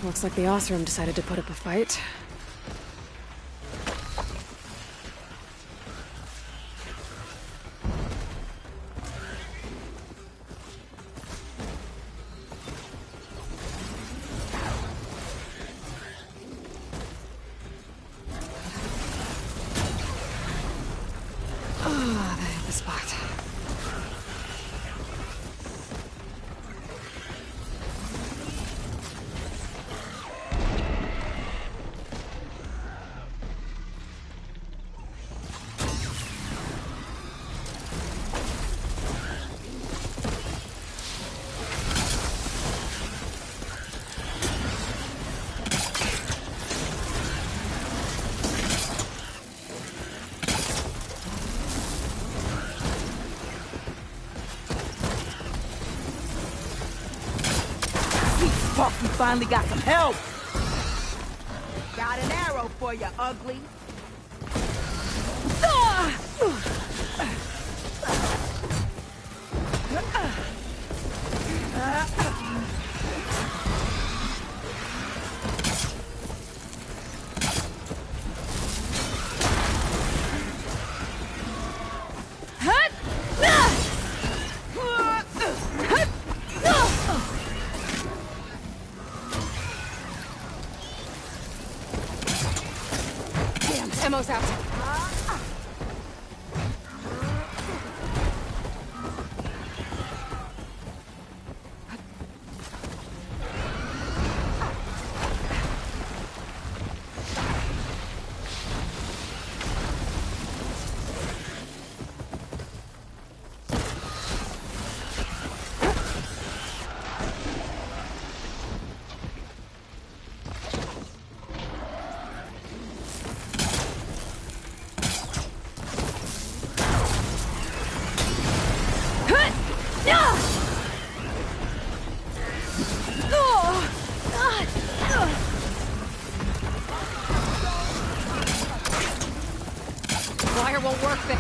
Looks like the Osram decided to put up a fight. Ah, they have the spot. Fuck, you finally got some help! Got an arrow for you, ugly. Ammo's out. Wire won't work then.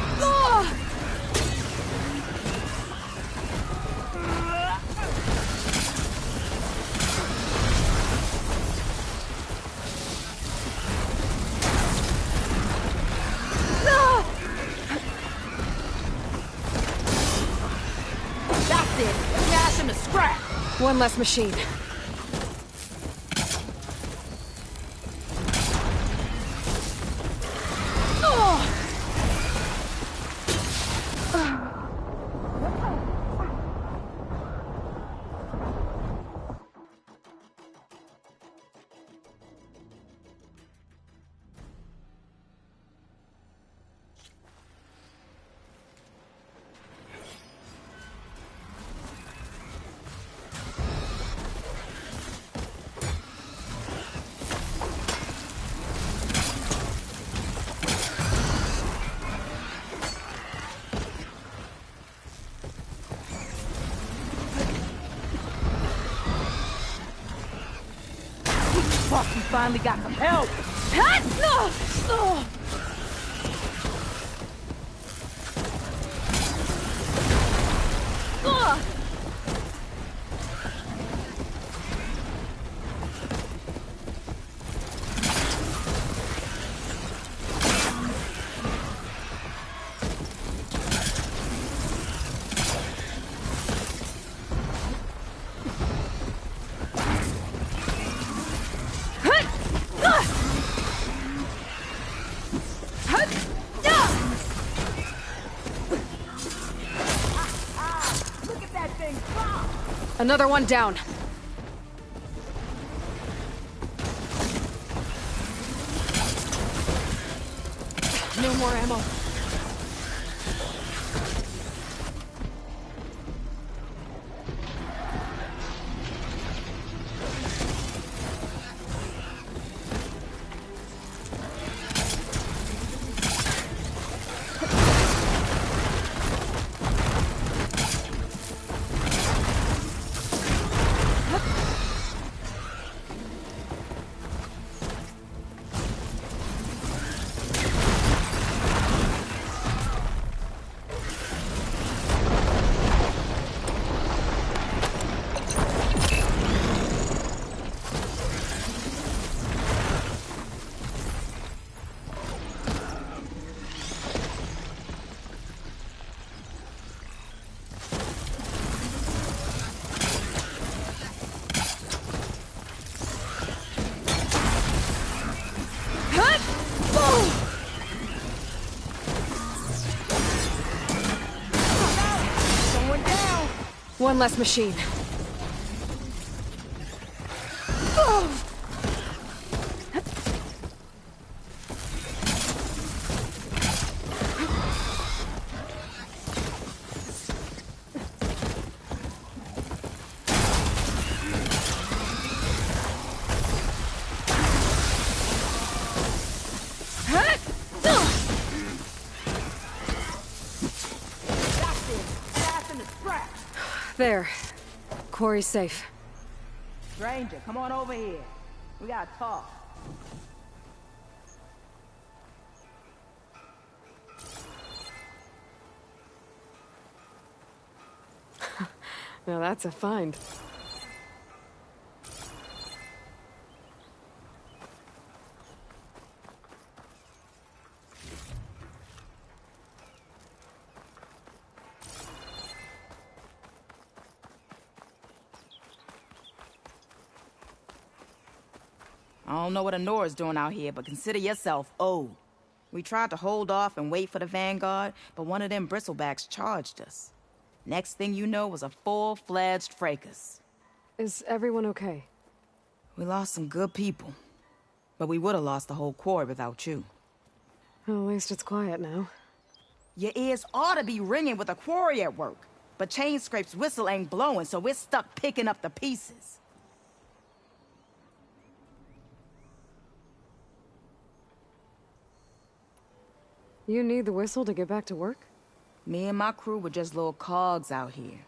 That's it! Smash him to scrap! One less machine. Fuck, you finally got some help! Look at that thing pop! Another one down. No more ammo. One less machine. There. Quarry's safe. Stranger, come on over here. We gotta talk. Now that's a find. I don't know what Honora's doing out here, but consider yourself owed. We tried to hold off and wait for the Vanguard, but one of them bristlebacks charged us. Next thing you know was a full-fledged fracas. Is everyone okay? We lost some good people, but we would have lost the whole quarry without you. Well, at least it's quiet now. Your ears ought to be ringing with a quarry at work, but Chain Scrape's whistle ain't blowing, so we're stuck picking up the pieces. You need the whistle to get back to work? Me and my crew were just little cogs out here.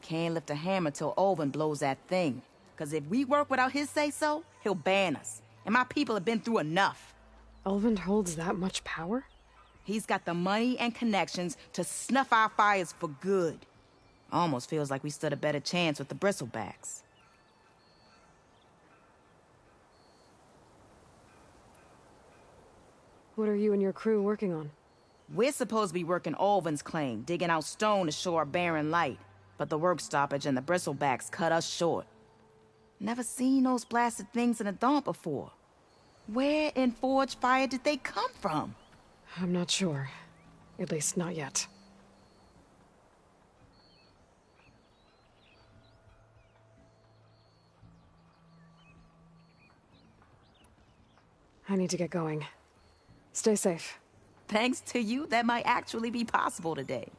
Can't lift a hammer till Olvin blows that thing. 'Cause if we work without his say-so, he'll ban us. And my people have been through enough. Ulvund holds that much power? He's got the money and connections to snuff our fires for good. Almost feels like we stood a better chance with the bristlebacks. What are you and your crew working on? We're supposed to be working Olvin's claim, digging out stone to show our barren light. But the work stoppage and the bristlebacks cut us short. Never seen those blasted things in a dump before. Where in Forge Fire did they come from? I'm not sure. At least not yet. I need to get going. Stay safe. Thanks to you, that might actually be possible today.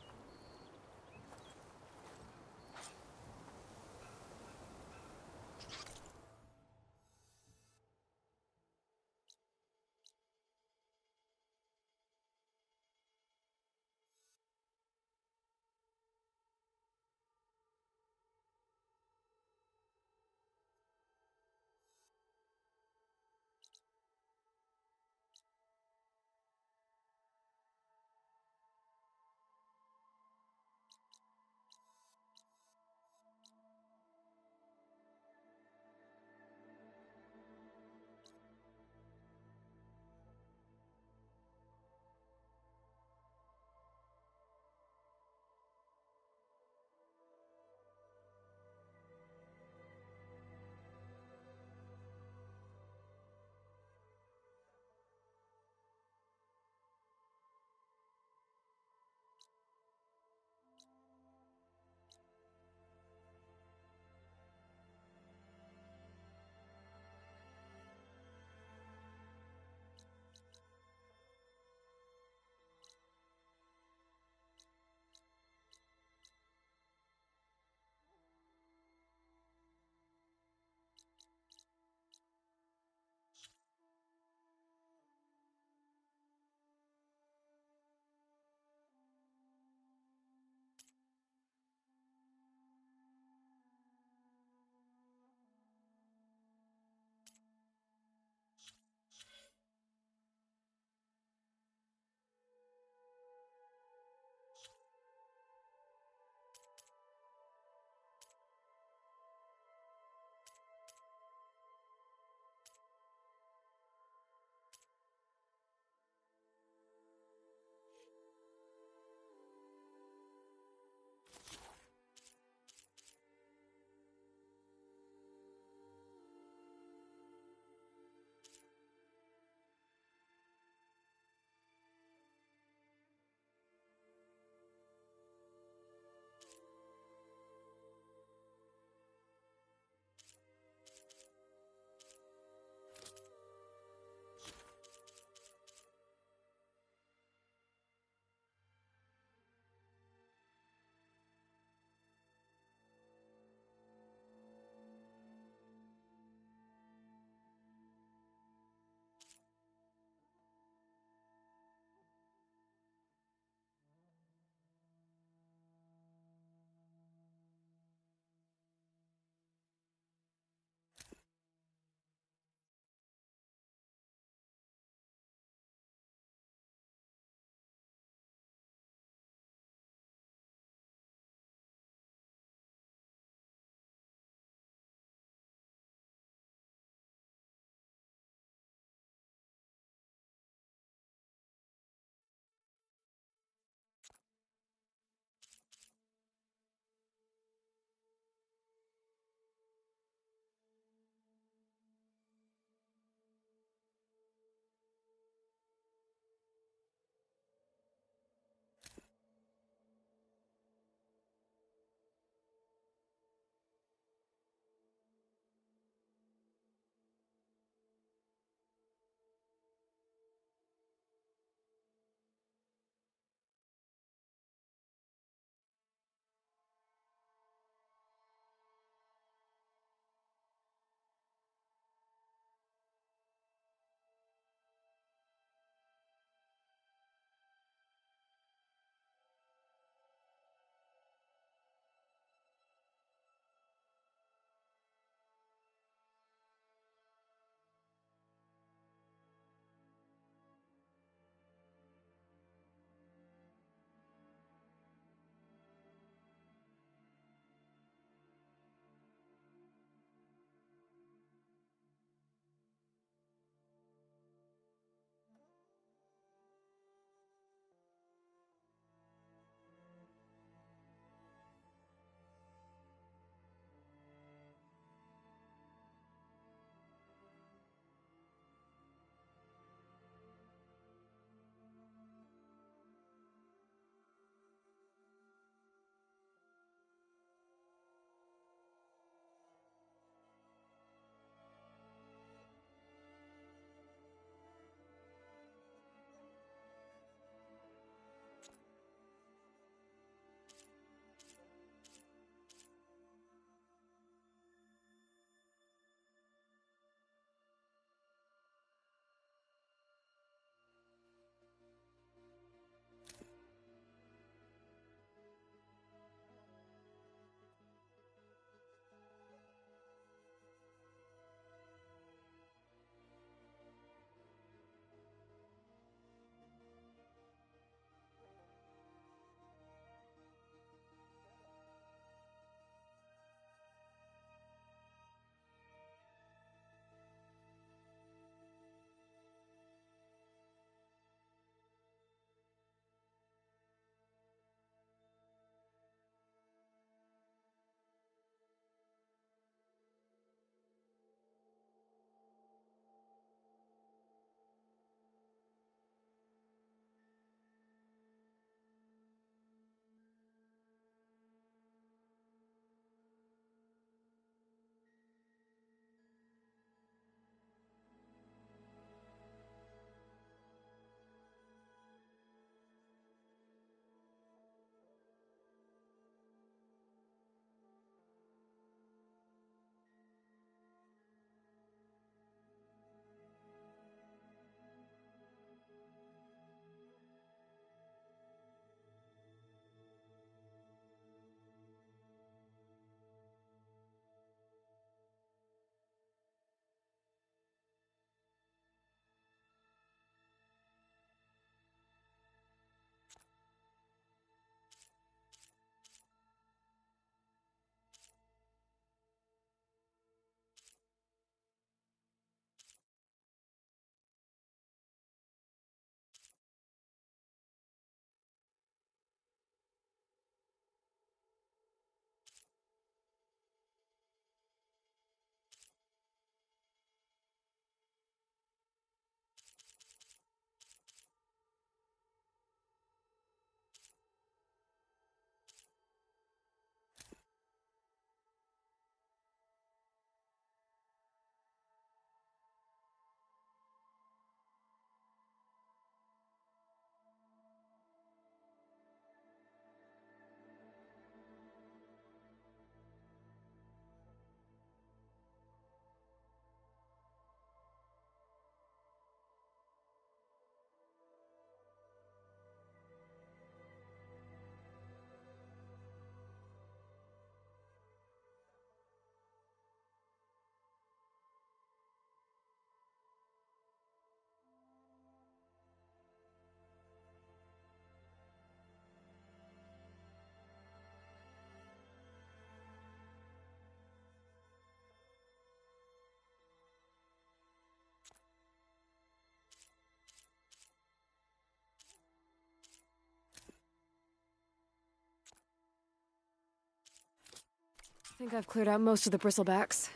think I've cleared out most of the bristlebacks.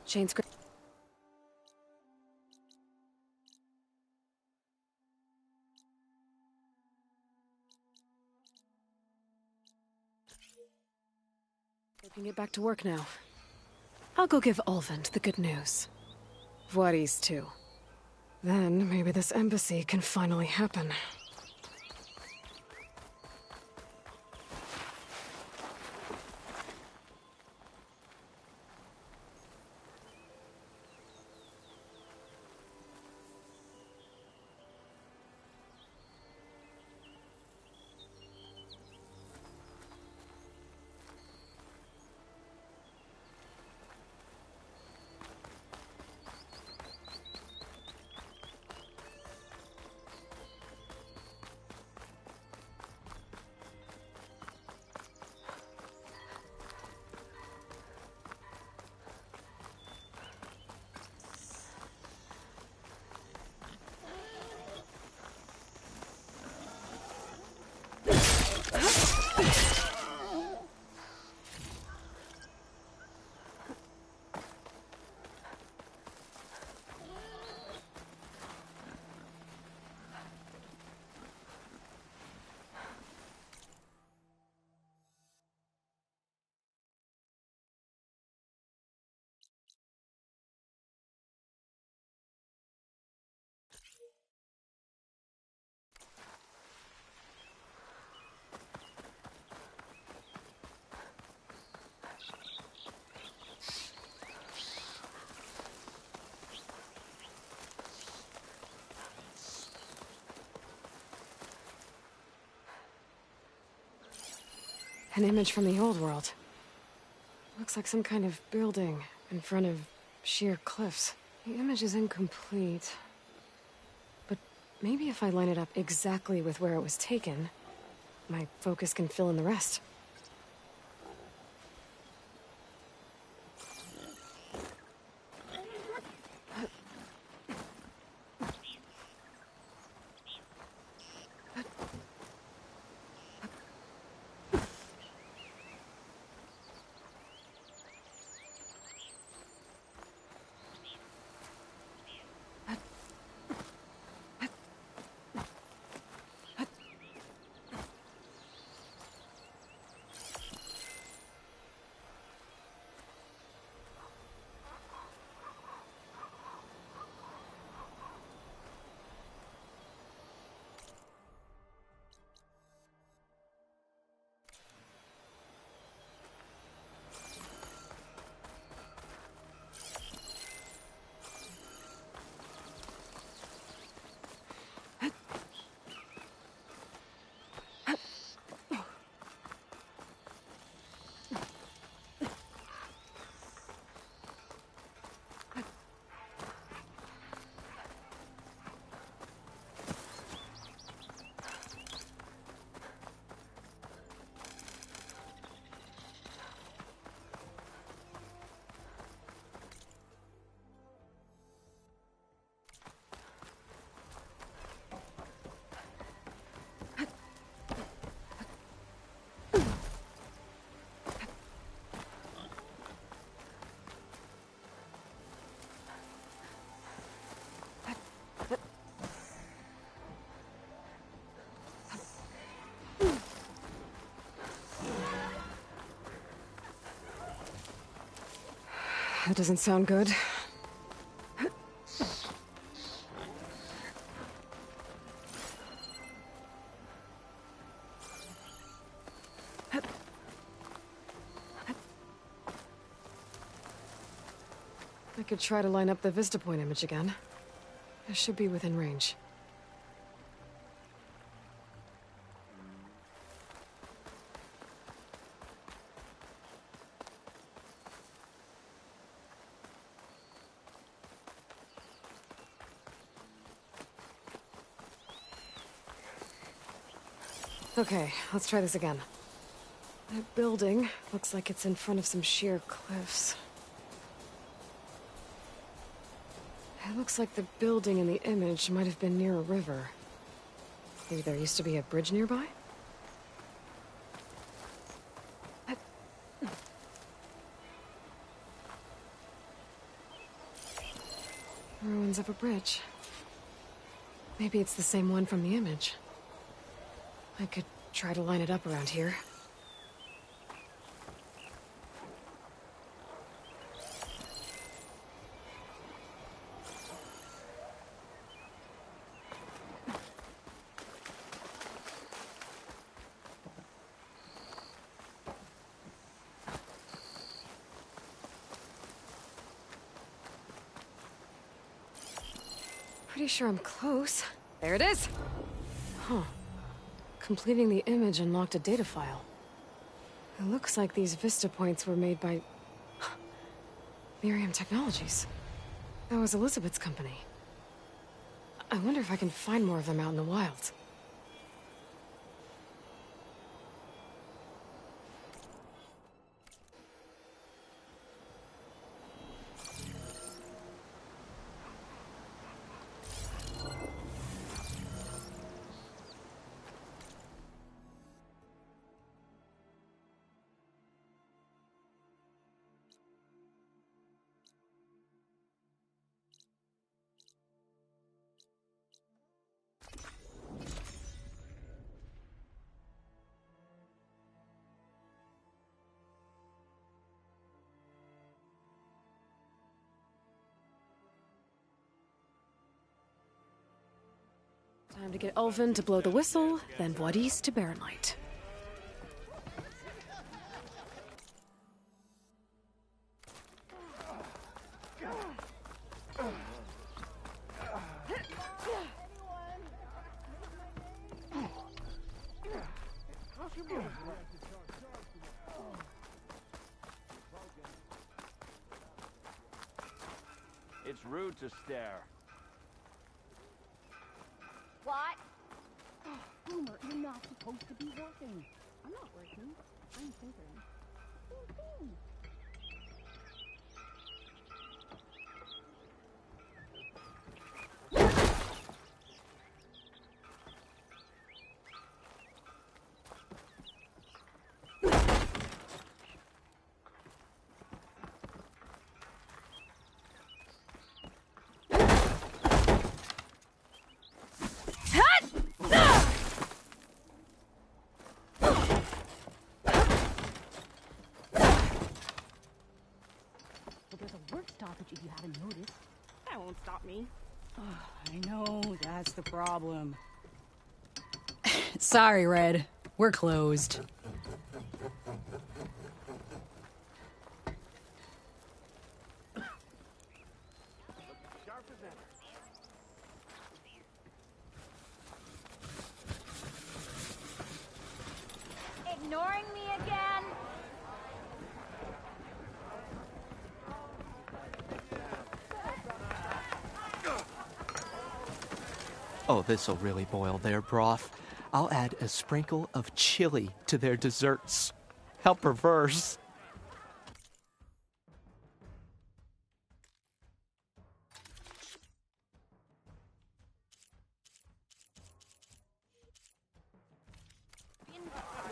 Chain scrape. Get back to work now. I'll go give Ulvund the good news. Voorhees too. Then maybe this embassy can finally happen. An image from the old world. Looks like some kind of building in front of sheer cliffs. The image is incomplete. But maybe if I line it up exactly with where it was taken, my focus can fill in the rest. That doesn't sound good. I could try to line up the Vista Point image again. I should be within range. Okay, let's try this again. That building looks like it's in front of some sheer cliffs. It looks like the building in the image might have been near a river. Maybe there used to be a bridge nearby? Ruins of a bridge. Maybe it's the same one from the image. I could try to line it up around here. Pretty sure I'm close. There it is! Huh. Completing the image unlocked a data file. It looks like these vista points were made by... Miriam Technologies. That was Elizabeth's company. I wonder if I can find more of them out in the wild. Time to get Ulvin to blow the whistle, then Wadis to Barren Light. It's rude to stare. What? Oh, Boomer, you're not supposed to be working. I'm not working. I'm thinking. Stoppage if you haven't noticed. That won't stop me. I know, that's the problem. Sorry, Red. We're closed. Ignoring me again? Oh, this'll really boil their broth. I'll add a sprinkle of chili to their desserts. How perverse.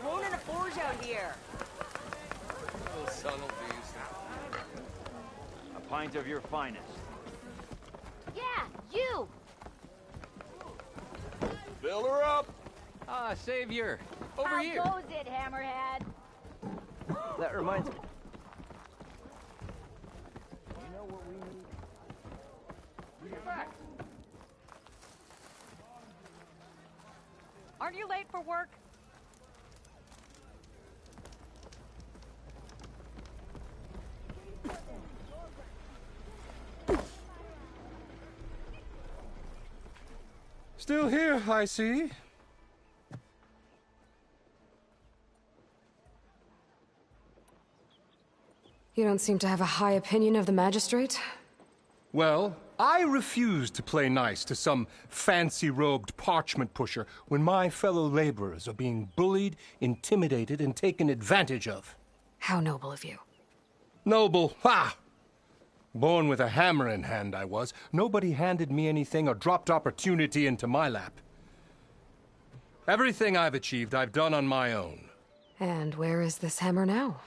Rolling a forge out here. Little subtleties. A pint of your finest. Yeah, you! Fill her up! Ah, Savior. Over How here. goes it, Hammerhead? That reminds me. Aren't you late for work? Still here, I see. You don't seem to have a high opinion of the magistrate? Well, I refuse to play nice to some fancy-robed parchment pusher when my fellow laborers are being bullied, intimidated, and taken advantage of. How noble of you. Noble, ha! Born with a hammer in hand, I was. Nobody handed me anything or dropped opportunity into my lap. Everything I've achieved, I've done on my own. And where is this hammer now?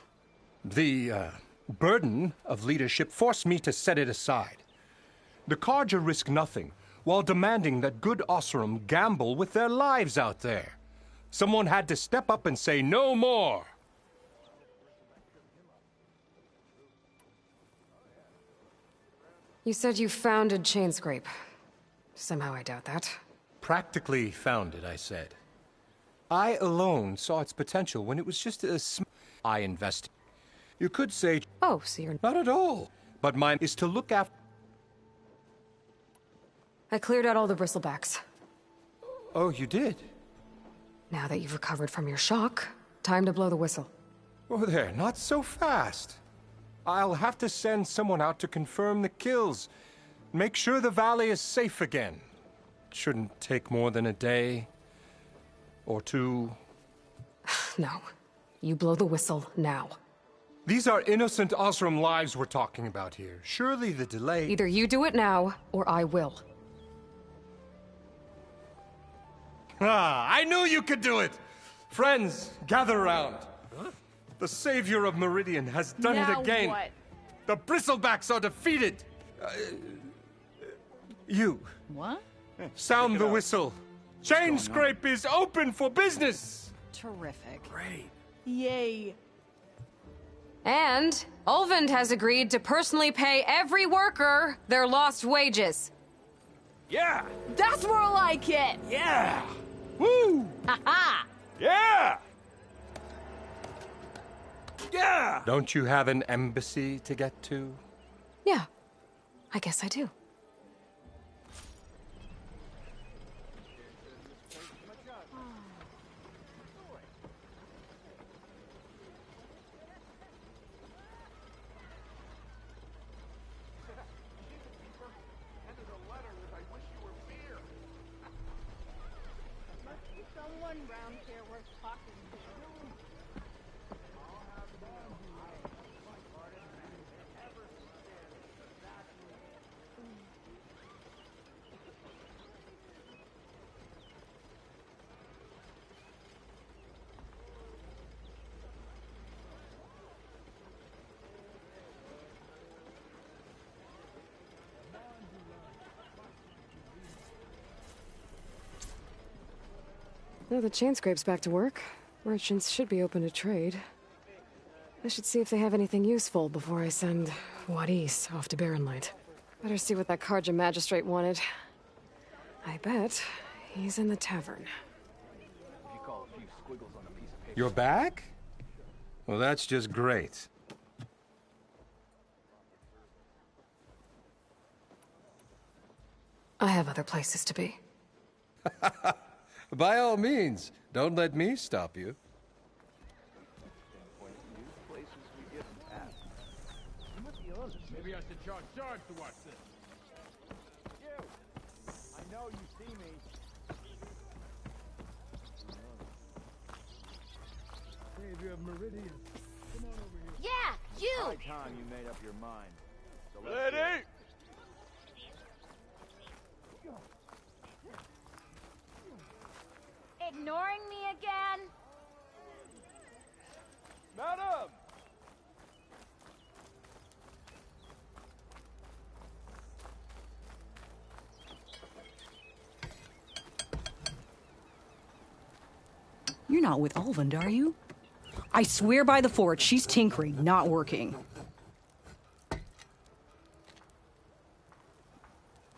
The burden of leadership forced me to set it aside. The Carja risk nothing, while demanding that good Osram gamble with their lives out there. Someone had to step up and say no more. You said you founded Chainscrape. Somehow I doubt that. Practically founded, I said. I alone saw its potential when it was just I invested. You could say... Oh, so you're... Not at all. But mine is to look after... I cleared out all the bristlebacks. Oh, you did? Now that you've recovered from your shock, time to blow the whistle. Oh, there, not so fast. I'll have to send someone out to confirm the kills. Make sure the valley is safe again. Shouldn't take more than a day. Or two. No. You blow the whistle now. These are innocent Osram lives we're talking about here. Surely the delay... Either you do it now, or I will. Ah, I knew you could do it! Friends, gather around. Huh? The savior of Meridian has done it again. What? The bristlebacks are defeated. You. What? Sound the whistle. Chainscrape is open for business. Terrific. Great. Yay. And Ulvund has agreed to personally pay every worker their lost wages. Yeah! That's more like it. Yeah! Woo! Ha-ha. Yeah! Yeah! Don't you have an embassy to get to? Yeah, I guess I do. Someone round here worth talking to. Now the Chainscrape's back to work. Merchants should be open to trade. I should see if they have anything useful before I send Wadis off to Barrenlight. Better see what that Carja magistrate wanted. I bet he's in the tavern. You're back? Well, that's just great. I have other places to be. By all means, don't let me stop you. Maybe I should charge Sarge to watch this. You! I know you see me. Savior of Meridian. Come on over here. Yeah, you! High time you made up your mind. So ready? Ignoring me again? Madam! You're not with Ulvund, are you? I swear by the fort, she's tinkering, not working.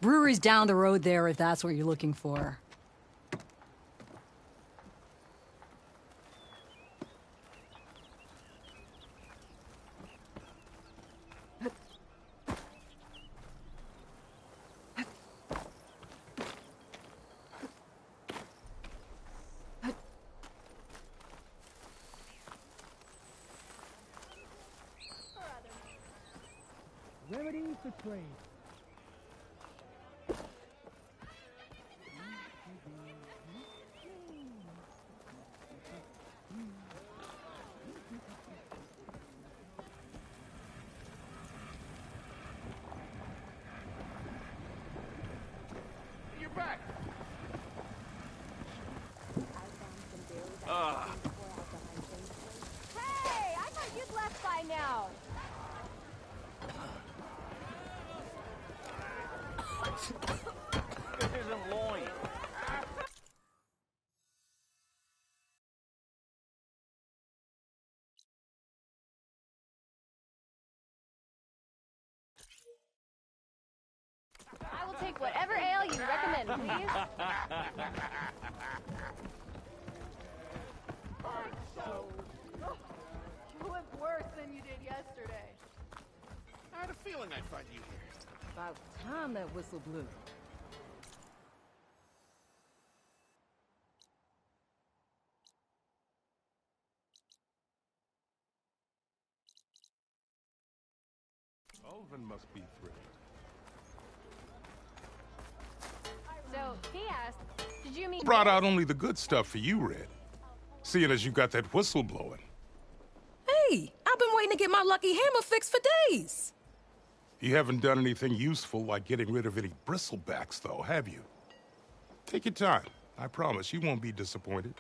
Brewery's down the road there if that's what you're looking for. Remedies to trade. You're back! Hey, I thought you'd left by now. This isn't loin. I will take whatever ale you recommend, please. You look worse than you did yesterday. I had a feeling I'd find you here. About time that whistle blew. Ulvin must be thrilled. So, he asked, did you mean... Brought out only the good stuff for you, Red. Seeing as you got that whistle blowing. Hey, I've been waiting to get my lucky hammer fixed for days. You haven't done anything useful like getting rid of any bristlebacks, though, have you? Take your time. I promise you won't be disappointed.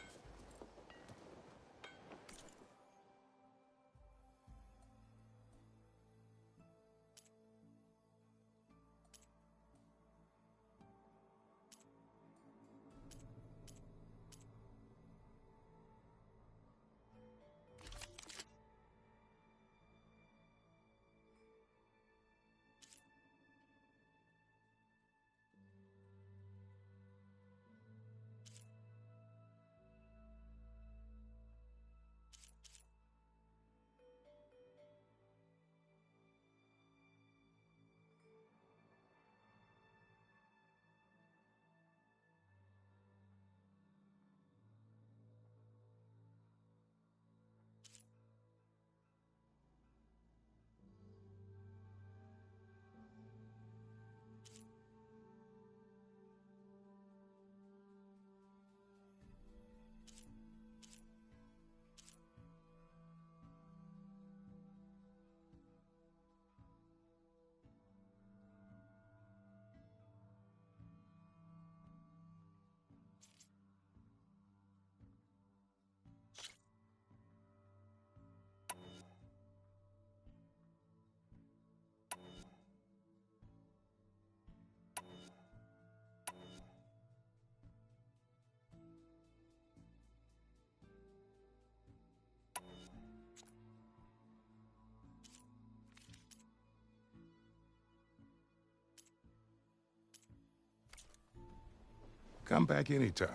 Come back anytime.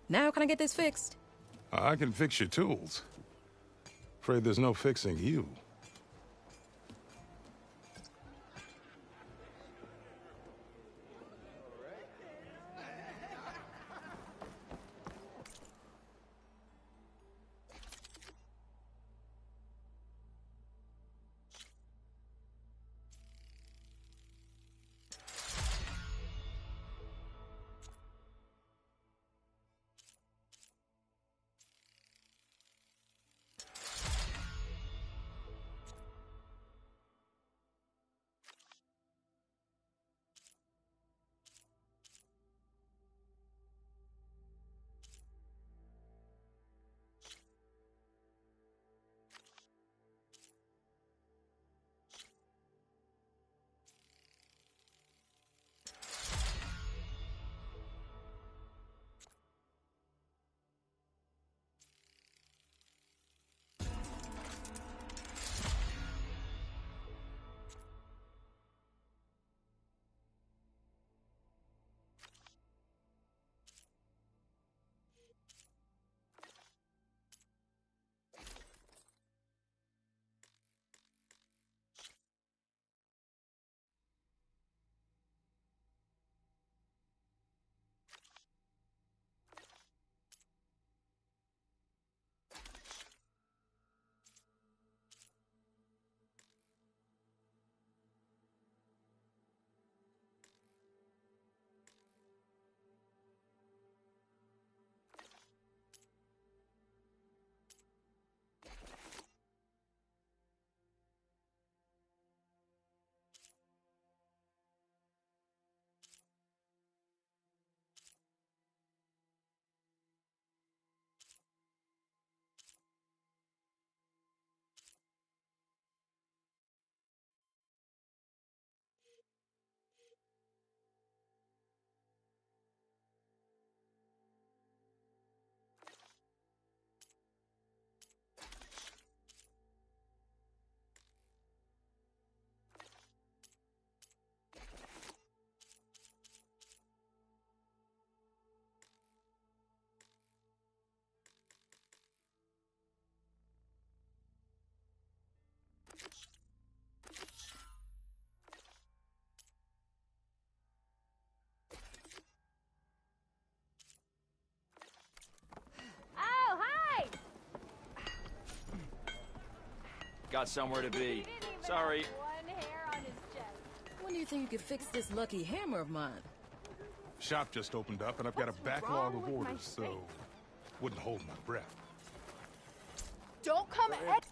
Now can I get this fixed? I can fix your tools. Afraid there's no fixing you. got somewhere to be. Sorry. One hair on his chest. When do you think you could fix this lucky hammer of mine? Shop just opened up, and I've got a backlog of orders, so wouldn't hold my breath. Don't come at...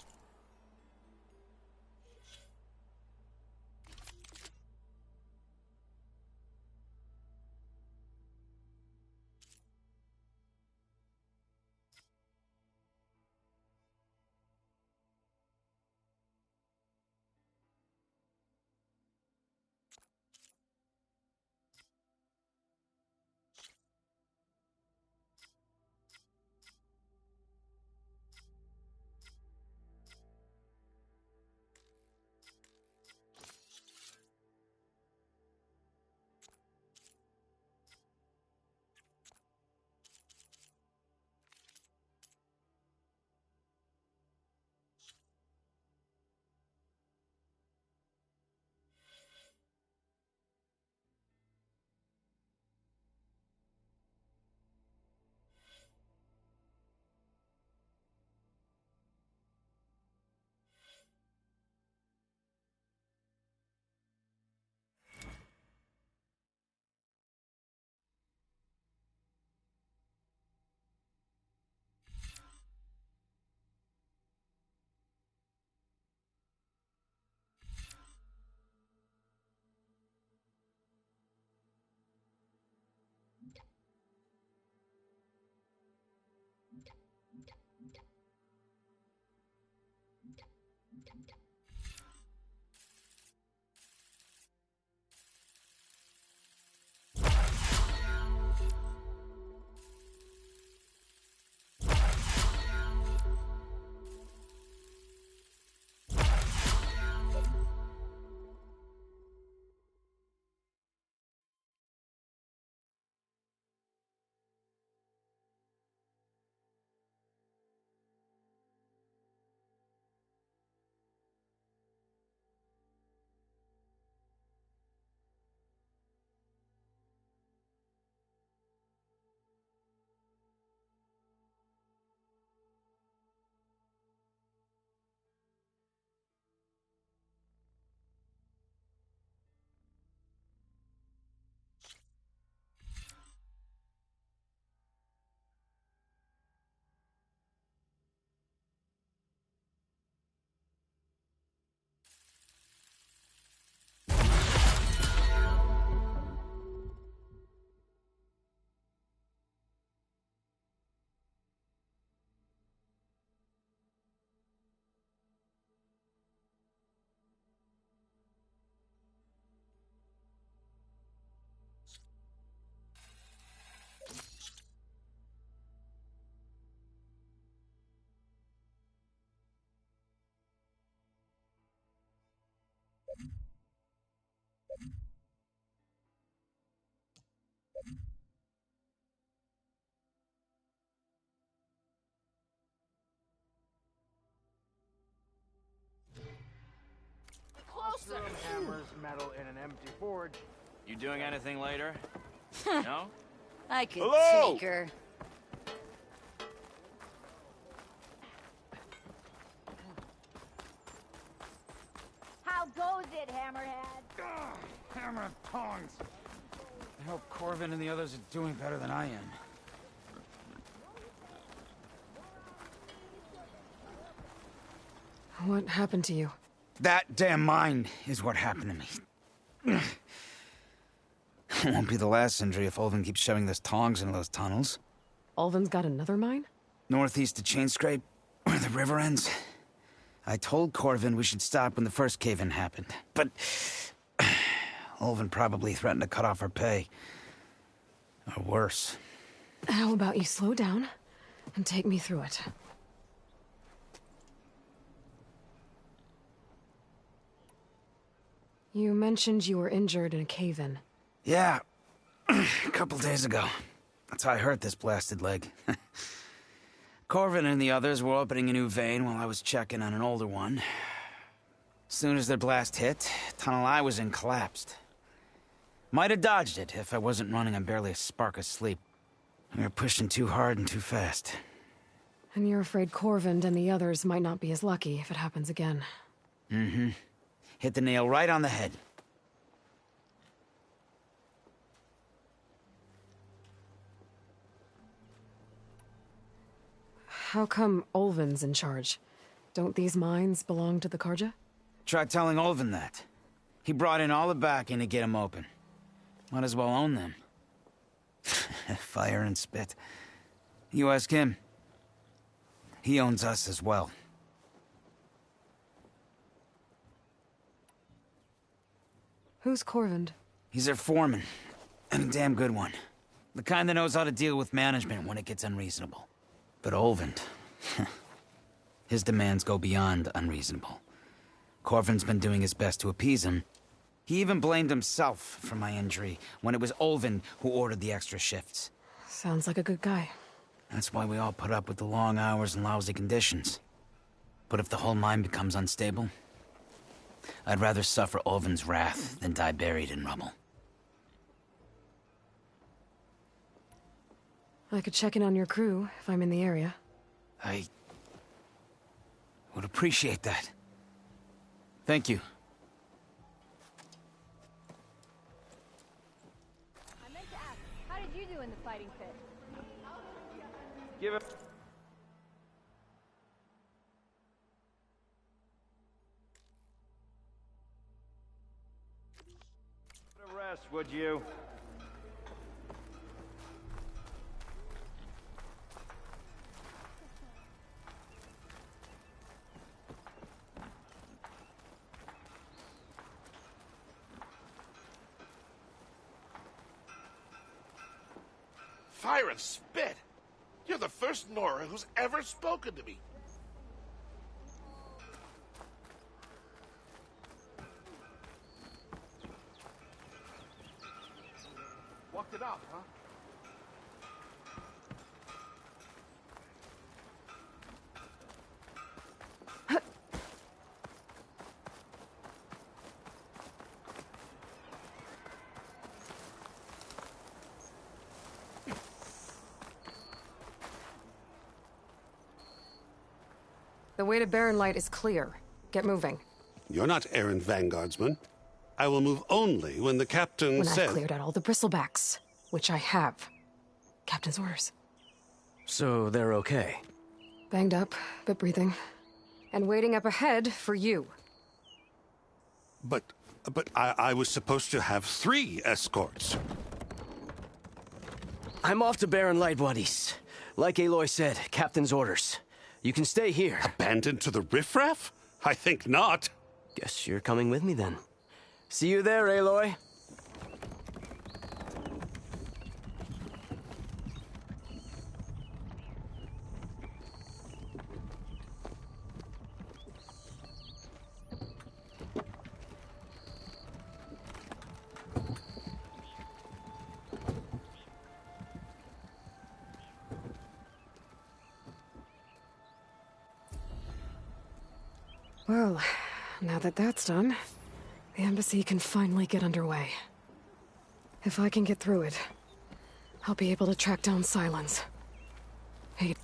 Room hammers metal in an empty forge. You doing anything later? No? I could Hello? take her. How goes it, Hammerhead? Hammer and tongs. I hope Corvin and the others are doing better than I am. What happened to you? That damn mine is what happened to me. It won't be the last injury if Ulvin keeps shoving those tongs into those tunnels. Ulvin's got another mine? Northeast of Chainscrape, where the river ends. I told Corvin we should stop when the first cave-in happened, but Ulvin probably threatened to cut off our pay. Or worse. How about you slow down and take me through it? You mentioned you were injured in a cave-in. Yeah, a couple days ago. That's how I hurt this blasted leg. Corvin and the others were opening a new vein while I was checking on an older one. As soon as their blast hit, tunnel I was in collapsed. Might have dodged it if I wasn't running on barely a spark of sleep. We were pushing too hard and too fast. And you're afraid Corvind and the others might not be as lucky if it happens again. Mm-hmm. Hit the nail right on the head. How come Olvin's in charge? Don't these mines belong to the Karja? Try telling Olvin that. He brought in all the backing to get them open. Might as well own them. Fire and spit. You ask him. He owns us as well. Who's Corvind? He's their foreman. And a damn good one. The kind that knows how to deal with management when it gets unreasonable. But Olvind... his demands go beyond unreasonable. Corvin's been doing his best to appease him. He even blamed himself for my injury when it was Olvind who ordered the extra shifts. Sounds like a good guy. That's why we all put up with the long hours and lousy conditions. But if the whole mine becomes unstable, I'd rather suffer Olvin's wrath than die buried in rubble. I could check in on your crew if I'm in the area. I would appreciate that. Thank you. I meant to ask, how did you do in the fighting pit? Give it. A rest, would you? Fire and spit! You're the first Nora who's ever spoken to me. Walked it out, huh? The way to Barren Light is clear. Get moving. You're not errand vanguardsman. I will move only when the captain When says... I've cleared out all the bristlebacks, which I have. Captain's orders. So they're okay? Banged up, but breathing. And waiting up ahead for you. But I was supposed to have 3 escorts. I'm off to Barren Light, buddies. Like Aloy said, captain's orders. You can stay here. Abandoned to the riffraff? I think not. Guess you're coming with me then. See you there, Aloy. Well, now that that's done, the embassy can finally get underway. If I can get through it, I'll be able to track down Silence. Hey.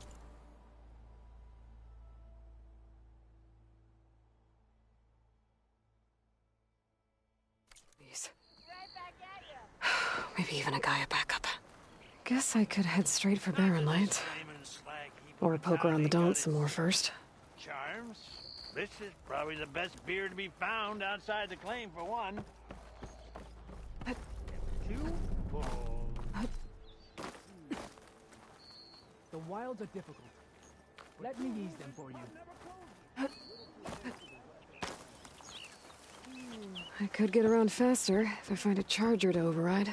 Please. Maybe even a Gaia backup. Guess I could head straight for Barren Light. Or poke around the Daunt some more first. Charms? This is probably the best beer to be found outside the claim, for one. 2 balls. The wilds are difficult. Let me ease them for you. I could get around faster if I find a charger to override.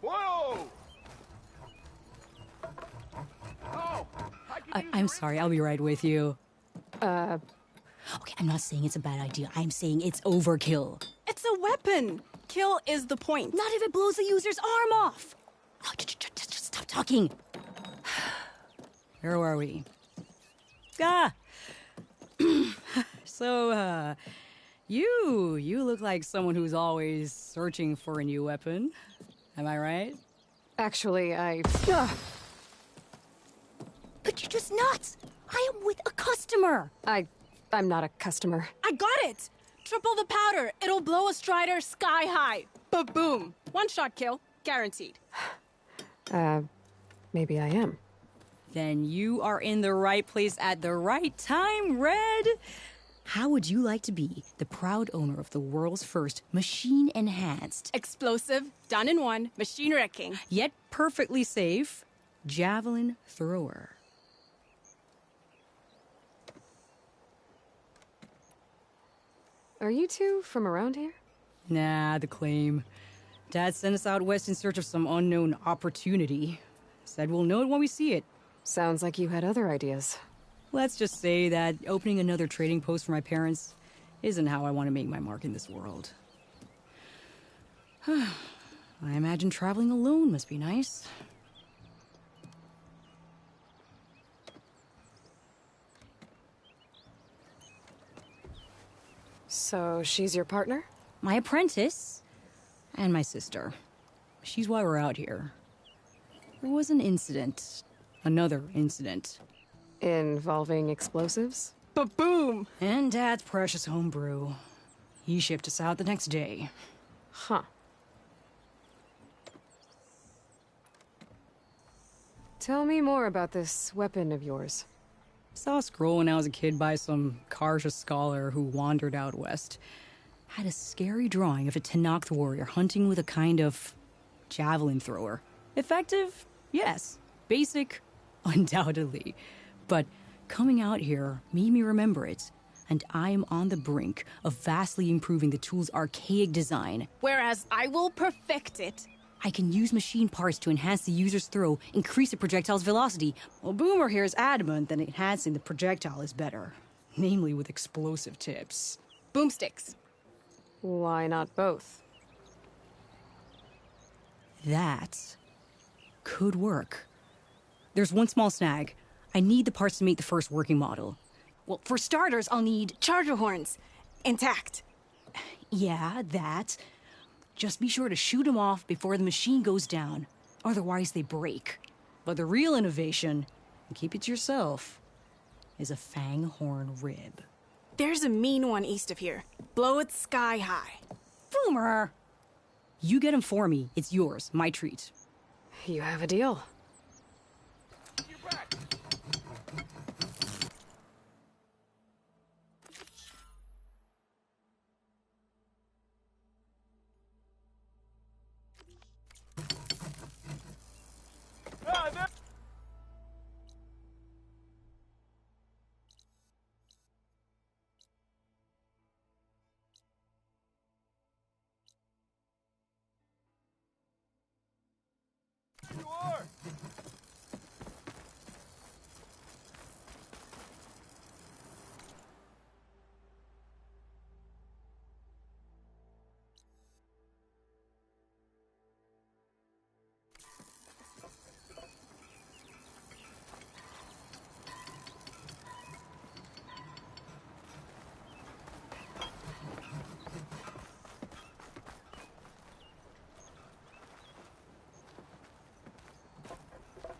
Whoa! I'm sorry, I'll be right with you. Okay, I'm not saying it's a bad idea. I'm saying it's overkill. It's a weapon. Kill is the point. Not if it blows the user's arm off. Oh, just stop talking. Where are we? So, You look like someone who's always searching for a new weapon. Am I right? Actually, But you're just nuts! I am with a customer! I'm not a customer. I got it! Triple the powder. It'll blow a Strider sky high. Ba-boom. One shot kill. Guaranteed. Maybe I am. Then you are in the right place at the right time, Red! How would you like to be the proud owner of the world's first machine-enhanced, Explosive, done in one, machine wrecking, yet perfectly safe, javelin thrower? Are you two from around here? Nah, the claim. Dad sent us out west in search of some unknown opportunity. Said we'll know it when we see it. Sounds like you had other ideas. Let's just say that opening another trading post for my parents isn't how I want to make my mark in this world. I imagine traveling alone must be nice. So she's your partner? My apprentice and my sister. She's why we're out here. There was an incident. Another incident. Involving explosives? Ba-boom! And Dad's precious homebrew. He shipped us out the next day. Huh. Tell me more about this weapon of yours. Saw a scroll when I was a kid by some Karja scholar who wandered out west. Had a scary drawing of a Tenakth warrior hunting with a kind of javelin thrower. Effective? Yes. Basic? Undoubtedly. But coming out here made me remember it, and I am on the brink of vastly improving the tool's archaic design. Whereas I will perfect it. I can use machine parts to enhance the user's throw, increase the projectile's velocity. Well, Boomer here is adamant that enhancing the projectile is better. Namely with explosive tips. Boomsticks. Why not both? That could work. There's one small snag. I need the parts to make the first working model. Well, for starters, I'll need charger horns. Intact. Yeah, that. Just be sure to shoot them off before the machine goes down. Otherwise, they break. But the real innovation, and keep it to yourself, is a fang horn rib. There's a mean one east of here. Blow it sky high. Boomer! You get him for me. It's yours. My treat. You have a deal.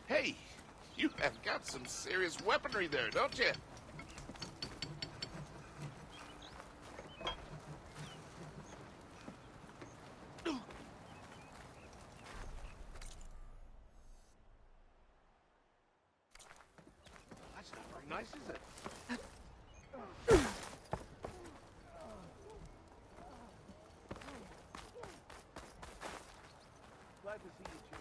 Hey, you have got some serious weaponry there, don't you? That's not very nice, is it? Glad to see you, Ginger.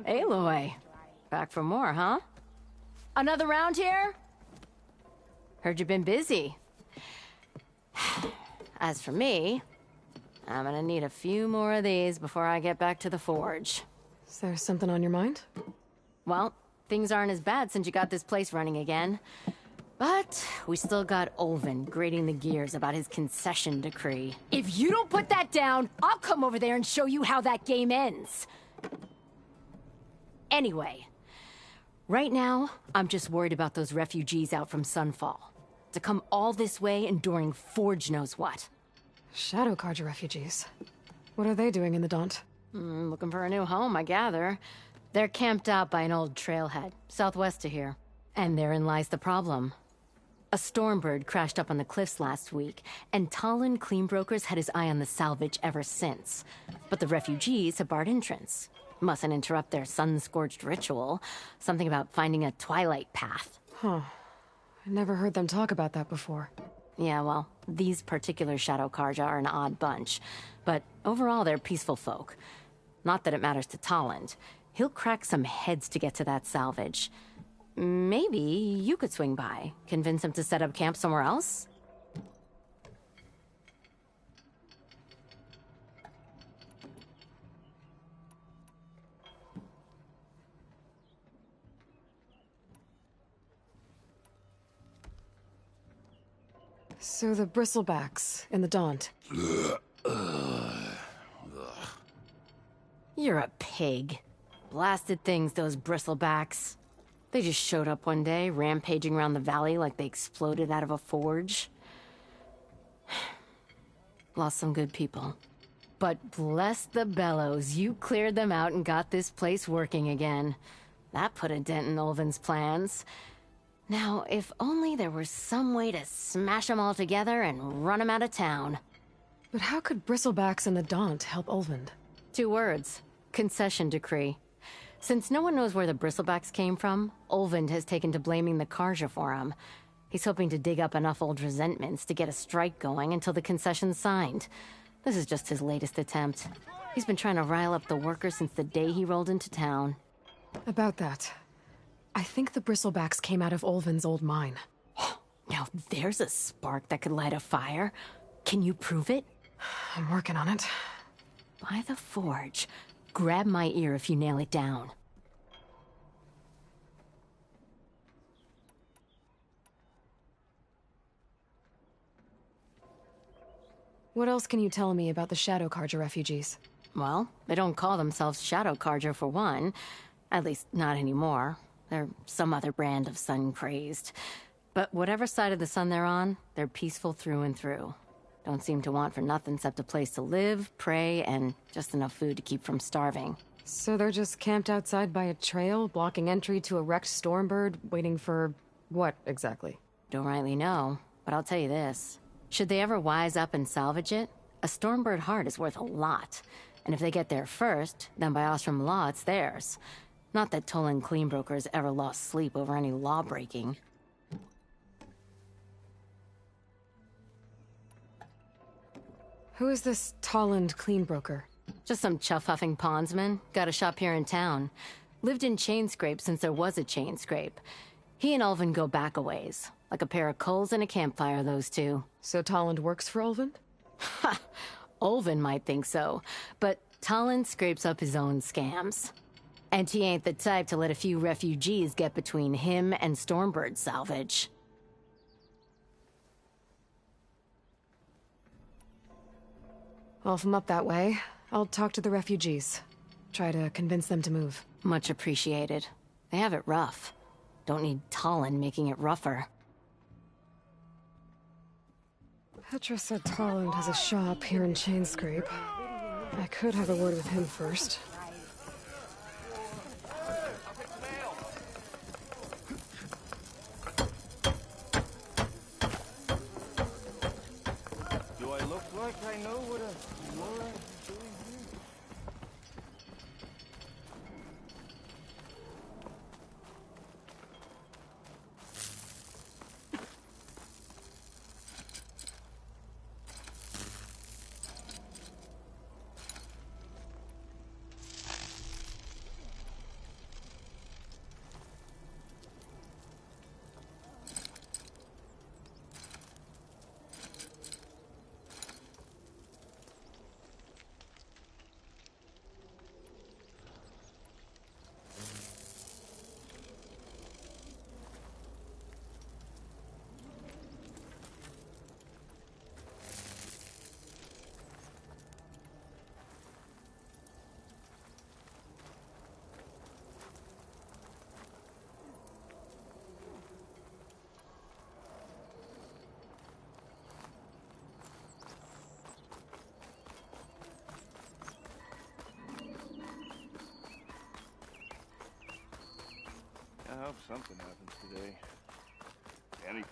Aloy, back for more, huh? Another round here? Heard you've been busy. As for me, I'm gonna need a few more of these before I get back to the forge. Is there something on your mind? Well, things aren't as bad since you got this place running again. But we still got Olvin grating the gears about his concession decree. If you don't put that down, I'll come over there and show you how that game ends. Anyway, right now, I'm just worried about those refugees out from Sunfall. To come all this way enduring Forge knows what. Shadow Carja refugees. What are they doing in the Daunt? Looking for a new home, I gather. They're camped out by an old trailhead, southwest of here. And therein lies the problem. A Stormbird crashed up on the cliffs last week, and Talon Cleanbrokers had his eye on the salvage ever since. But the refugees have barred entrance. Mustn't interrupt their sun-scorched ritual. Something about finding a twilight path. Huh. I never heard them talk about that before. Yeah, well, these particular Shadow Carja are an odd bunch. But overall, they're peaceful folk. Not that it matters to Talon. He'll crack some heads to get to that salvage. Maybe you could swing by, convince him to set up camp somewhere else? So the bristlebacks in the Daunt. You're a pig. Blasted things, those bristlebacks. They just showed up one day, rampaging around the valley like they exploded out of a forge. Lost some good people. But bless the bellows, you cleared them out and got this place working again. That put a dent in Olvin's plans. Now, if only there was some way to smash them all together and run them out of town. But how could bristlebacks and the Daunt help Olvind? 2 words. Concession decree. Since no one knows where the bristlebacks came from, Olvind has taken to blaming the Carja for them. He's hoping to dig up enough old resentments to get a strike going until the concession's signed. This is just his latest attempt. He's been trying to rile up the workers since the day he rolled into town. About that, I think the bristlebacks came out of Olvin's old mine. Now there's a spark that could light a fire. Can you prove it? I'm working on it. By the forge. Grab my ear if you nail it down. What else can you tell me about the Shadow Carja refugees? Well, they don't call themselves Shadow Carja for one. At least, not anymore. They're some other brand of sun-crazed. But whatever side of the sun they're on, they're peaceful through and through. Don't seem to want for nothing except a place to live, pray, and just enough food to keep from starving. So they're just camped outside by a trail, blocking entry to a wrecked Stormbird, waiting for what, exactly? Don't rightly know, but I'll tell you this. Should they ever wise up and salvage it, a Stormbird heart is worth a lot. And if they get there first, then by Ostrom law, it's theirs. Not that Tolan Cleanbrokers ever lost sleep over any law-breaking. Who is this Tolland Cleanbroker? Just some chuff-huffing pondsman. Got a shop here in town. Lived in Chainscrape since there was a Chainscrape. He and Ulvin go back a ways. Like a pair of coals and a campfire, those two. So Tolland works for Ulvin? Ha! Ulvin might think so, but Tolland scrapes up his own scams. And he ain't the type to let a few refugees get between him and Stormbird salvage. Well, if I'm up that way, I'll talk to the refugees. Try to convince them to move. Much appreciated. They have it rough. Don't need Tolland making it rougher. Petra said Tolland has a shop here in Chainscrape. I could have a word with him first. Do I look like I know what a Laura is doing here? I hope something happens today. Anything.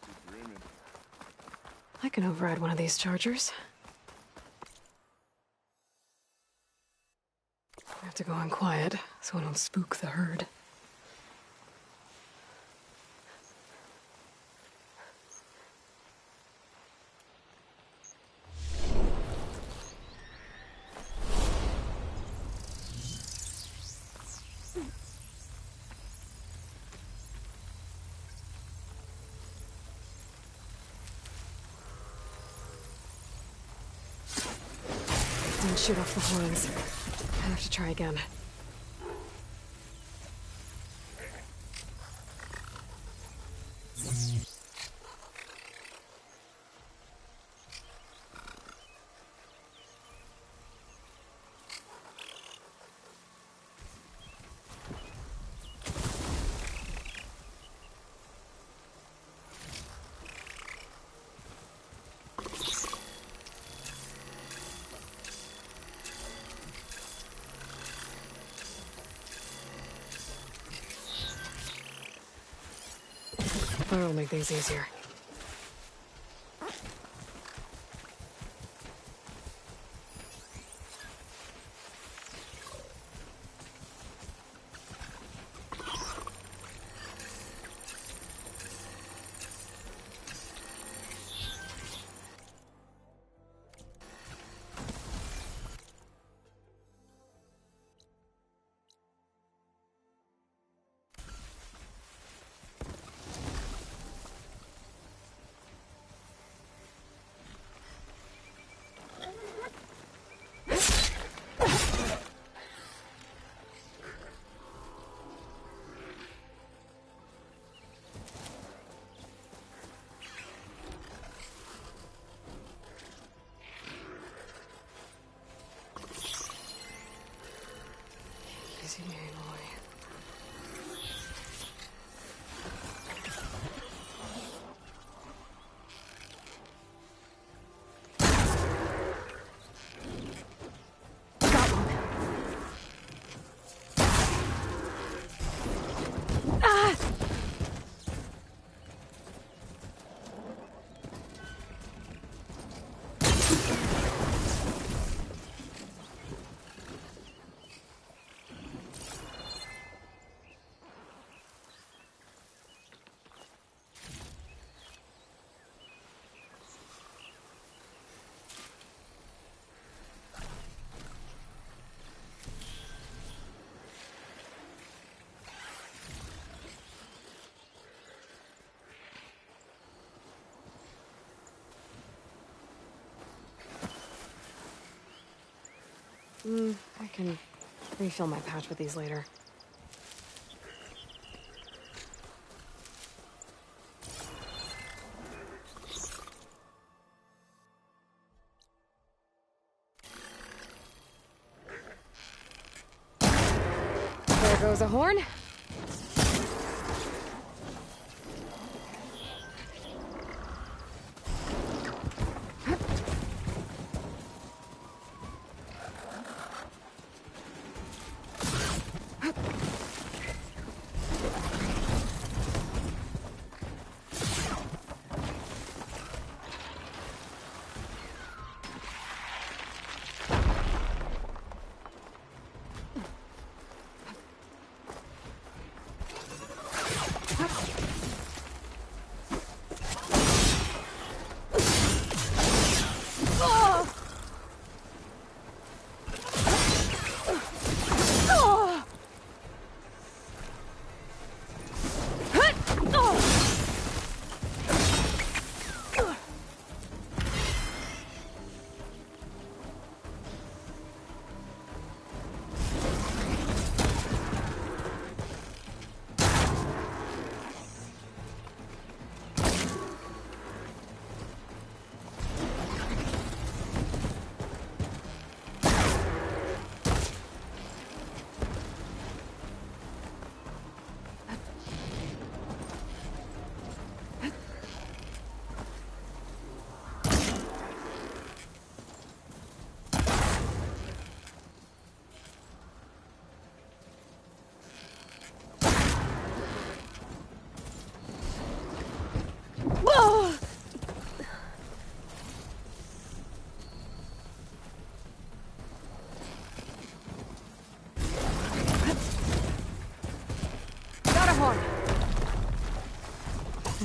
Keep dreaming. I can override one of these chargers. I have to go in quiet, so I don't spook the herd. Didn't shoot off the horns. I have to try again. Fire will make things easier. Easy, Aloy. I can refill my pouch with these later. There goes a horn.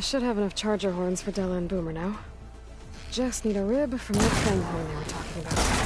I should have enough charger horns for Della and Boomer now. Just need a rib from that fang horn they were talking about.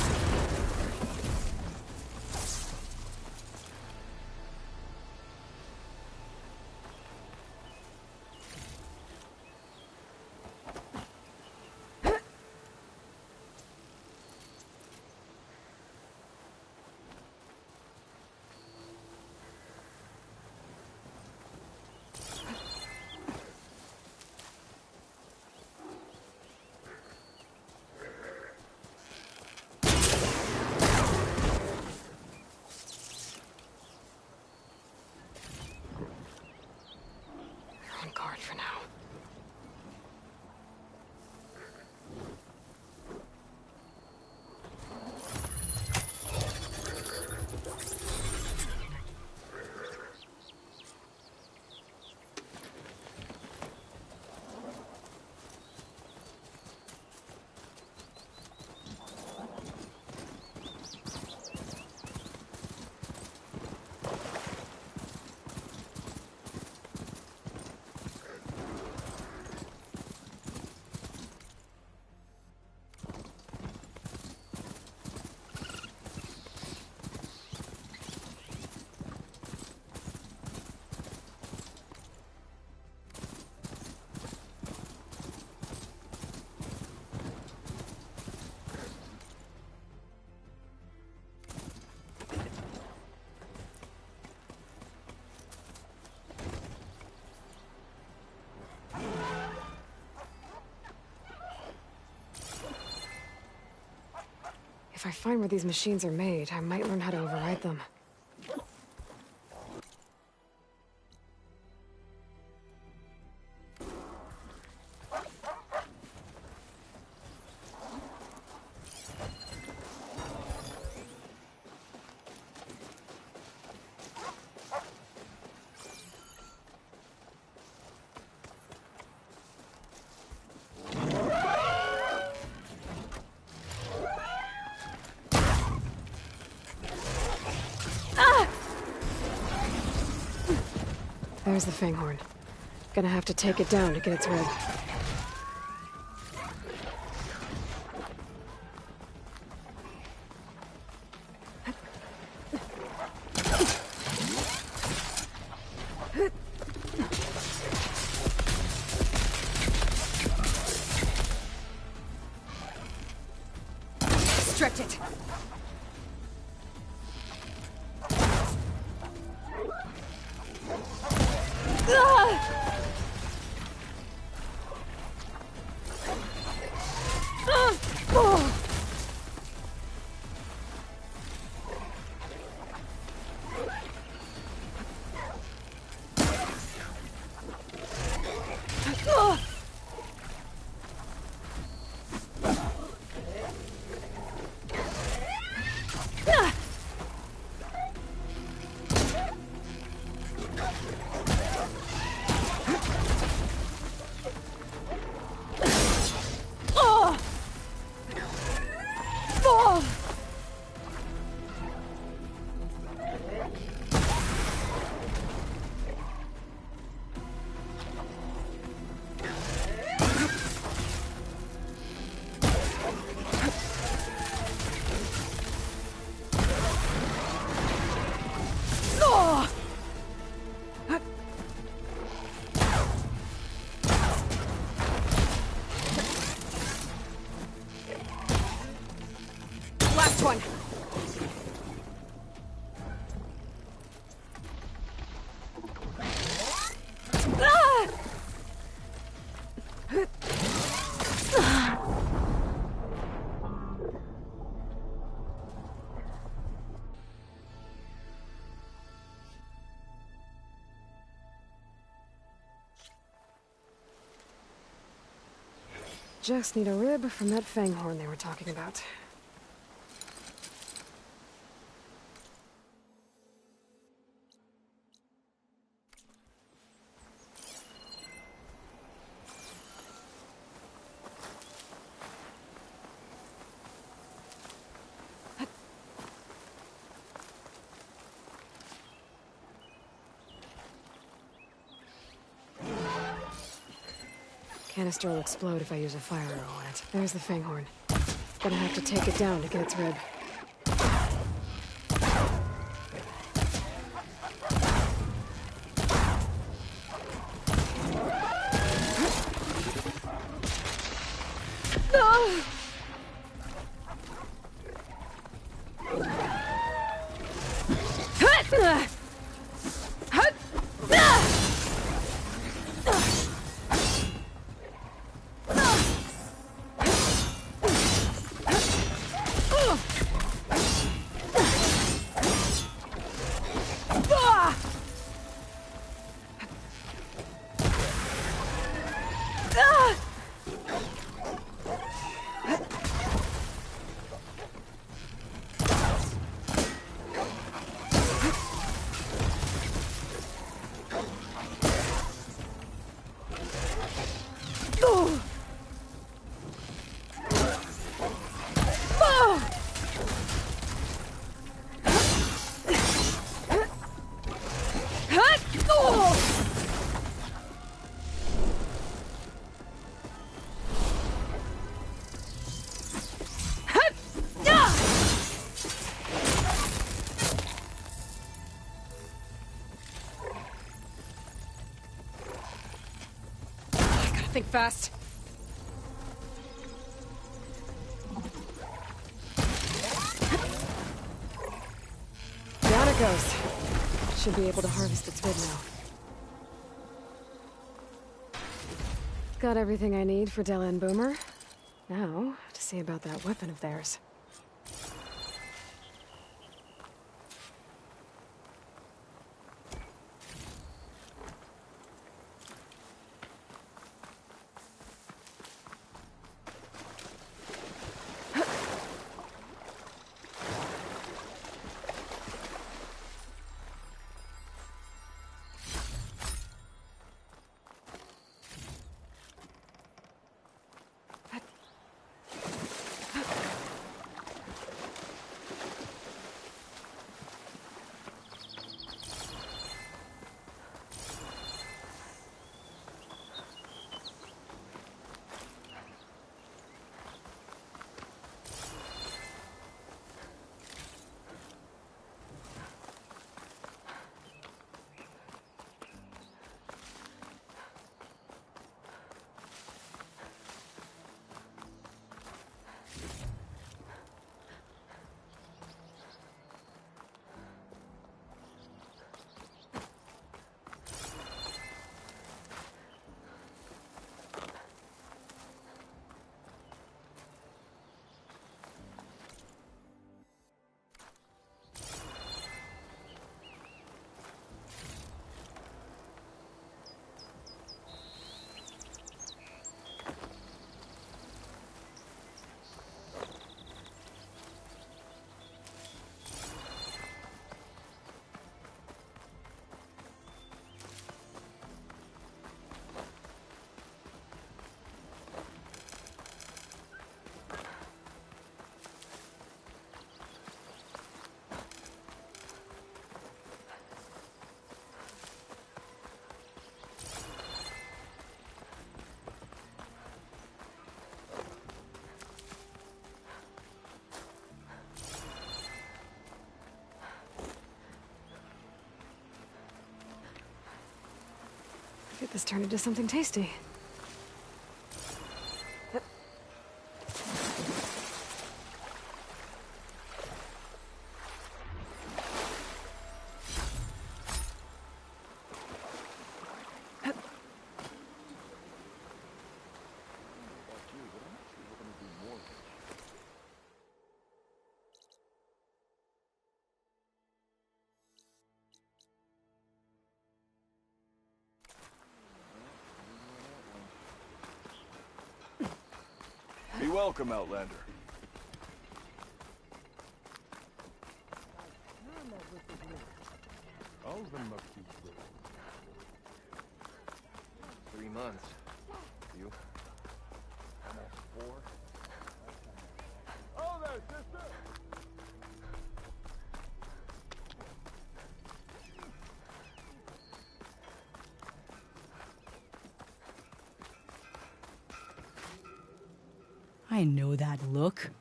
Guard for now. If I find where these machines are made, I might learn how to override them. There's the fanghorn. Gonna have to take it down to get its rib. Restrict it. Last one. Just need a rib from that fanghorn they were talking about. Canister will explode if I use a fire arrow on it. There's the Fanghorn. Gonna have to take it down to get its rib. Think fast. Down it goes. Should be able to harvest its rib now. Got everything I need for Della and Boomer. Now, to see about that weapon of theirs. Get this turned into something tasty. Be welcome, Outlander. All of them must be true. 3 months. You? Almost 4. Oh, there, sister! I know that look.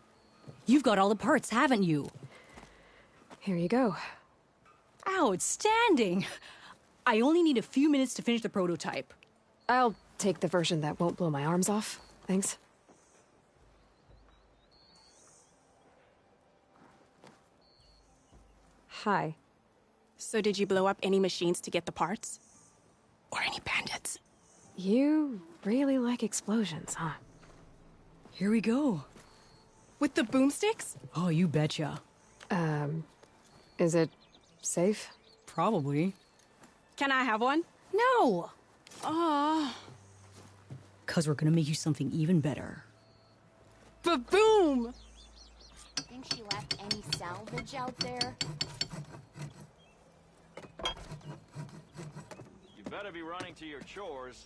You've got all the parts, haven't you? Here you go. Outstanding! I only need a few minutes to finish the prototype. I'll take the version that won't blow my arms off. Thanks. Hi. So did you blow up any machines to get the parts? Or any bandits? You really like explosions, huh? Here we go. With the boomsticks? Oh, you betcha. Is it safe? Probably. Can I have one? No! Cause we're gonna make you something even better. Ba-boom! Think she left any salvage out there? You better be running to your chores.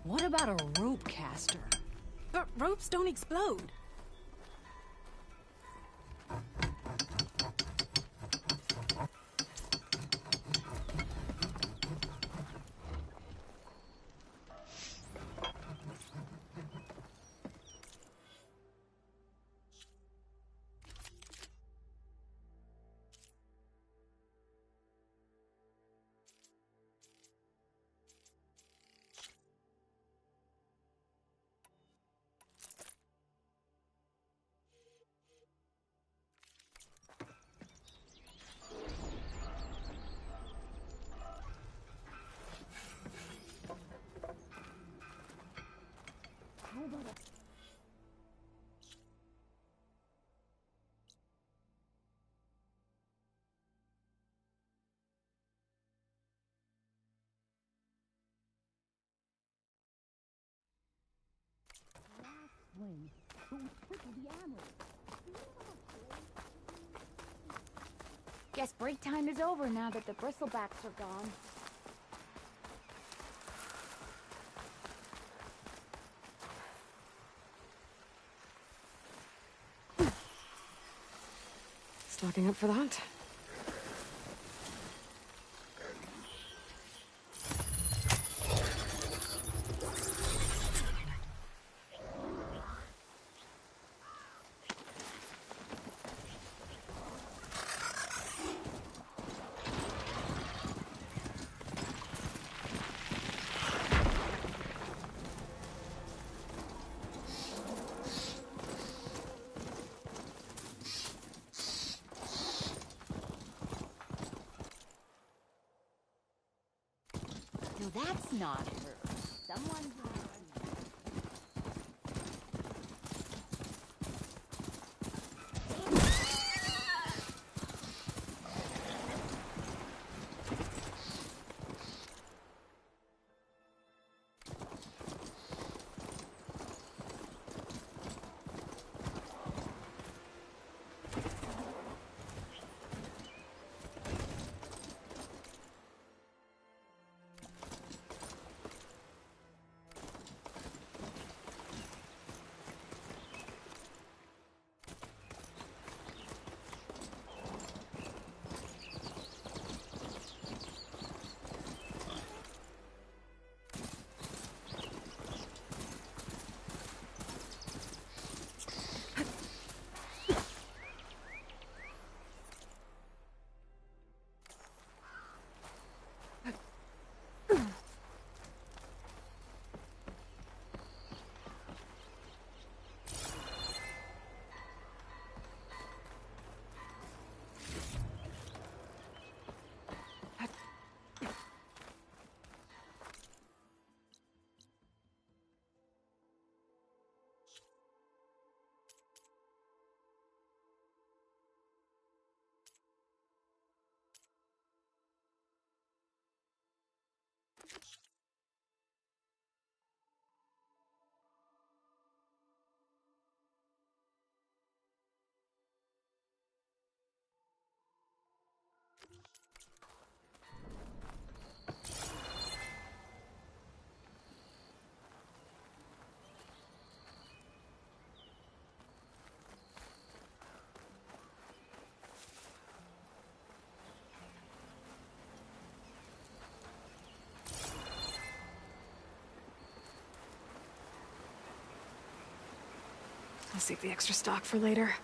What about a rope caster? But ropes don't explode. Guess break time is over now that the bristlebacks are gone. Stocking up for the hunt. No, that's not her. Someone's... I'll save the extra stock for later.